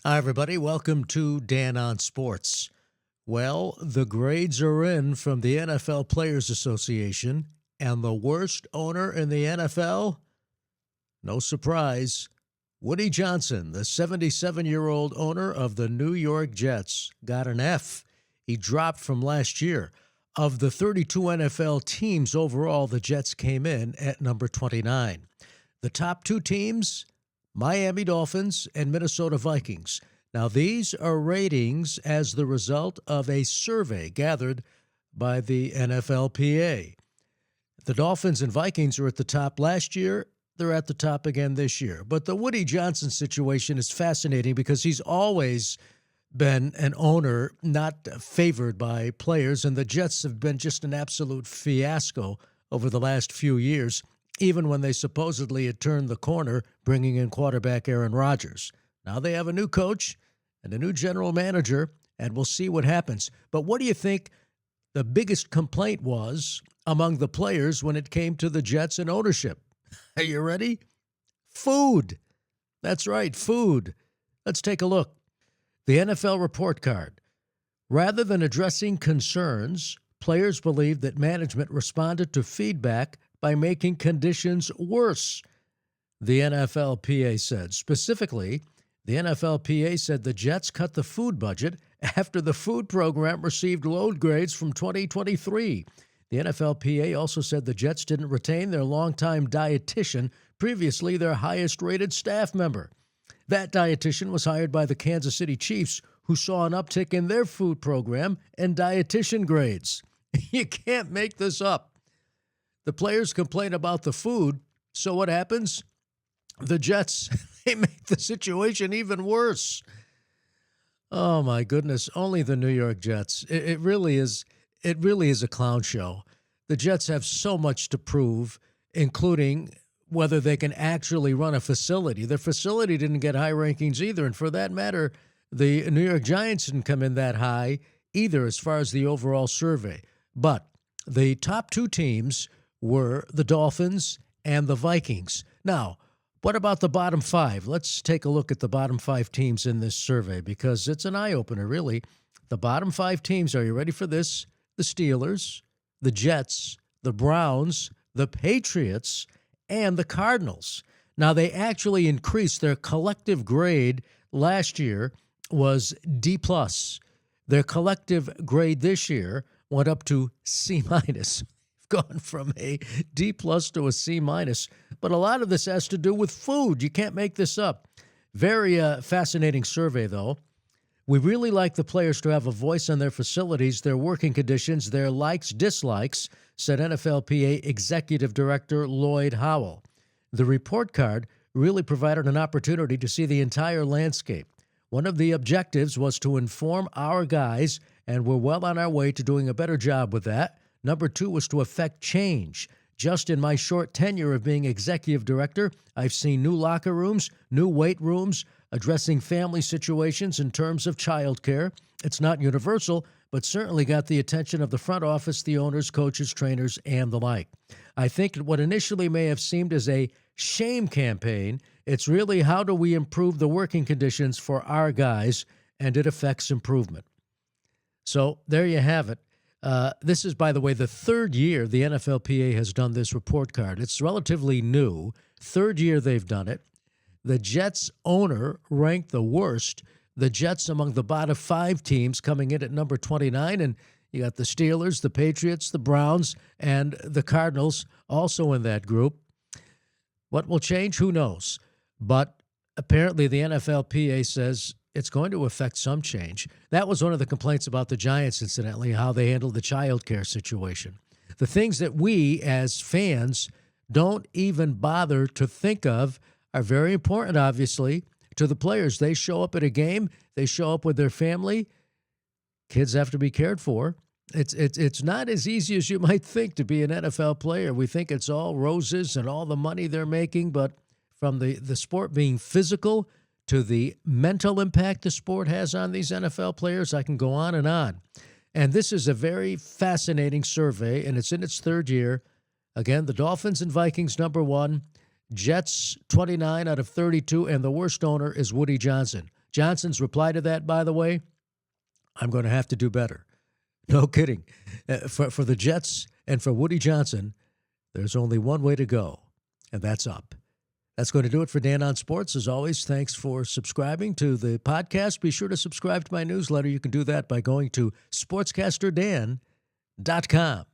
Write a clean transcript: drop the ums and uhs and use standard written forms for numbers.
Hi, everybody. Welcome to Dan on Sports. Well, the grades are in from the NFL Players Association, and the worst owner in the NFL? No surprise. Woody Johnson, the 77-year-old owner of the New York Jets, got an F. He dropped from last year. Of the 32 NFL teams overall, the Jets came in at number 29. The top two teams, Miami Dolphins and Minnesota Vikings. Now, these are ratings as the result of a survey gathered by the NFLPA. The Dolphins and Vikings are at the top last year. They're at the top again this year. But the Woody Johnson situation is fascinating because he's always been an owner not favored by players, and the Jets have been just an absolute fiasco over the last few years, even when they supposedly had turned the corner, bringing in quarterback Aaron Rodgers. Now they have a new coach and a new general manager, and we'll see what happens. But what do you think the biggest complaint was among the players when it came to the Jets and ownership? Are you ready? Food. That's right, food. Let's take a look. The NFL report card. Rather than addressing concerns, players believe that management responded to feedback by making conditions worse, the NFLPA said. Specifically, the NFLPA said the Jets cut the food budget after the food program received low grades from 2023. The NFLPA also said the Jets didn't retain their longtime dietitian, previously their highest-rated staff member. That dietitian was hired by the Kansas City Chiefs, who saw an uptick in their food program and dietitian grades. You can't make this up. The players complain about the food, so what happens? The Jets, they make the situation even worse. Oh, my goodness. Only the New York Jets. It really is a clown show. The Jets have so much to prove, including whether they can actually run a facility. Their facility didn't get high rankings either, and for that matter, the New York Giants didn't come in that high either as far as the overall survey. But the top two teams were the Dolphins and the Vikings. Now, what about the bottom five? Let's take a look at the bottom five teams in this survey because it's an eye-opener, really. The bottom five teams, are you ready for this? The Steelers, the Jets, the Browns, the Patriots, and the Cardinals. Now, they actually increased their collective grade last year was D+. Their collective grade this year went up to C-. Gone from a D+ to a C-. But a lot of this has to do with food. You can't make this up. Very fascinating survey, though. We really like the players to have a voice on their facilities, their working conditions, their likes, dislikes, said NFLPA Executive Director Lloyd Howell. The report card really provided an opportunity to see the entire landscape. One of the objectives was to inform our guys, and we're well on our way to doing a better job with that. Number two was to affect change. Just in my short tenure of being executive director, I've seen new locker rooms, new weight rooms, addressing family situations in terms of childcare. It's not universal, but certainly got the attention of the front office, the owners, coaches, trainers, and the like. I think what initially may have seemed as a shame campaign, it's really how do we improve the working conditions for our guys, and it affects improvement. So there you have it. This is, by the way, the third year the NFLPA has done this report card. It's relatively new. Third year they've done it. The Jets owner ranked the worst. The Jets among the bottom five teams coming in at number 29. And you got the Steelers, the Patriots, the Browns, and the Cardinals also in that group. What will change? Who knows? But apparently the NFLPA says it's going to affect some change. That was one of the complaints about the Giants, incidentally, how they handled the child care situation. The things that we as fans don't even bother to think of are very important, obviously, to the players. They show up at a game. They show up with their family. Kids have to be cared for. It's not as easy as you might think to be an NFL player. We think it's all roses and all the money they're making, but from the sport being physical to the mental impact the sport has on these NFL players, I can go on and on. And this is a very fascinating survey, and it's in its third year. Again, the Dolphins and Vikings, number one. Jets, 29 out of 32, and the worst owner is Woody Johnson. Johnson's reply to that, by the way, I'm going to have to do better. No kidding. For the Jets and for Woody Johnson, there's only one way to go, and that's up. That's going to do it for Dan on Sports. As always, thanks for subscribing to the podcast. Be sure to subscribe to my newsletter. You can do that by going to sportscasterdan.com.